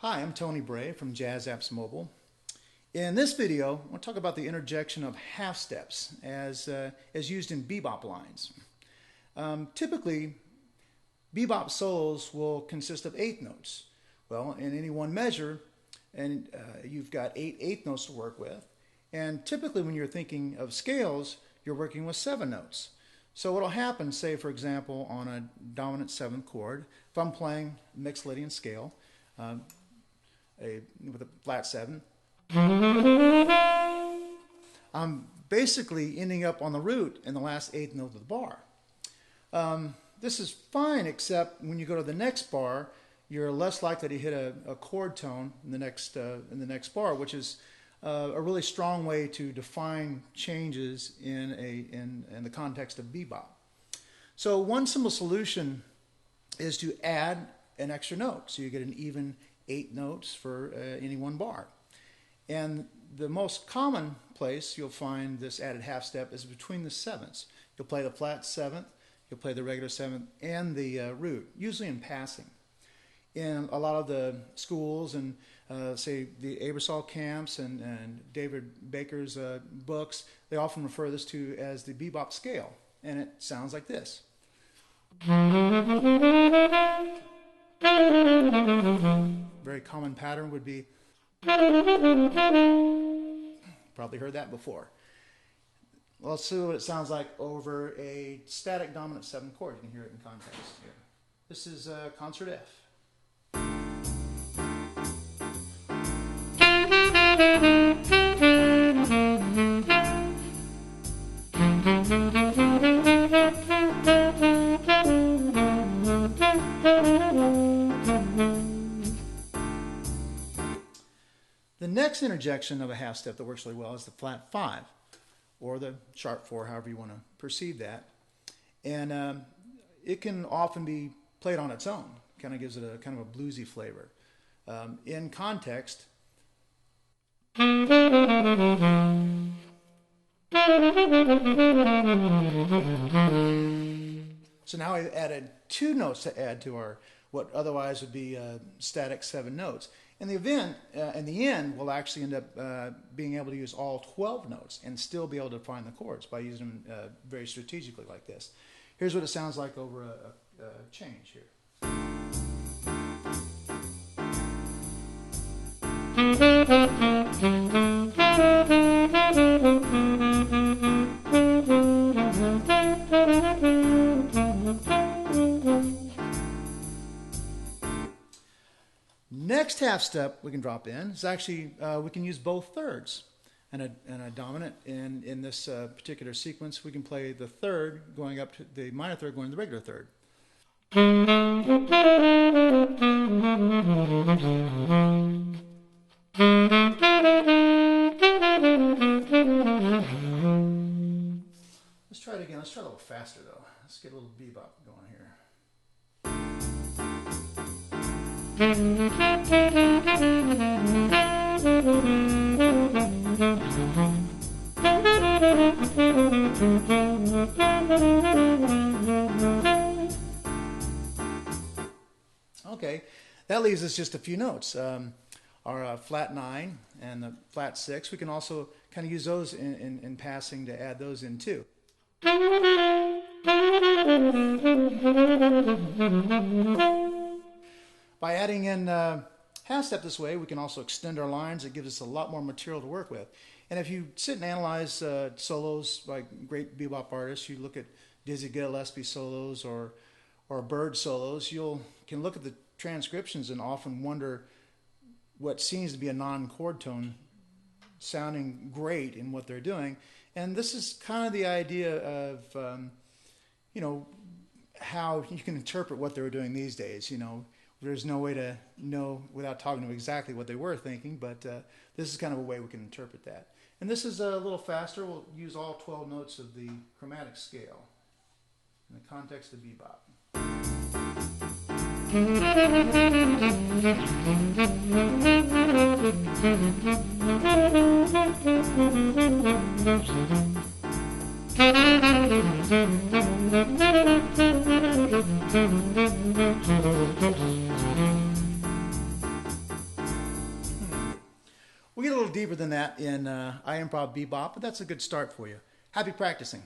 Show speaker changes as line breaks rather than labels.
Hi, I'm Tony Bray from Jazz Apps Mobile. In this video, I want to talk about the interjection of half steps as used in bebop lines. Typically, bebop solos will consist of eighth notes. Well, in any one measure, and you've got eight eighth notes to work with. And typically when you're thinking of scales, you're working with 7 notes. So what will happen, say for example, on a dominant 7th chord, if I'm playing Mixolydian scale, with a flat 7, I'm basically ending up on the root in the last 8th note of the bar. This is fine, except when you go to the next bar, you're less likely to hit a chord tone in the next bar, which is a really strong way to define changes in the context of bebop. So one simple solution is to add an extra note, so you get an even 8 notes for any one bar. And the most common place you'll find this added half step is between the 7ths. You'll play the flat 7th, you'll play the regular 7th, and the root, usually in passing. In a lot of the schools and say the Abersol camps and David Baker's books, they often refer this to as the bebop scale, and it sounds like this. Very common pattern would be, probably heard that before. Well, let's see what it sounds like over a static dominant 7th chord. You can hear it in context here. This is concert F. The next interjection of a half step that works really well is the flat 5, or the sharp 4, however you want to perceive that. And it can often be played on its own. Kind of gives it a kind of a bluesy flavor. In context, so now I've added 2 notes to add to our what otherwise would be static 7 notes. In the event, in the end, we'll actually end up being able to use all 12 notes and still be able to find the chords by using them very strategically like this. Here's what it sounds like over a change here. Next half step we can drop in is actually we can use both thirds and a dominant. In this particular sequence, we can play the third going up to the minor third going to the regular third. Let's try it again. Let's try it a little faster though. Let's get a little bebop going here. Okay, that leaves us just a few notes. Our flat 9 and the flat 6, we can also kind of use those in passing to add those in too. By adding in half step this way, we can also extend our lines. It gives us a lot more material to work with. And if you sit and analyze solos by great bebop artists, you look at Dizzy Gillespie solos or Bird solos, you can look at the transcriptions and often wonder what seems to be a non-chord tone sounding great in what they're doing. And this is kind of the idea of, how you can interpret what they were doing these days. There's no way to know without talking to them exactly what they were thinking, but this is kind of a way we can interpret that. And this is a little faster. We'll use all 12 notes of the chromatic scale in the context of bebop. deeper than that in iImprov-Bebop, but that's a good start for you. Happy practicing.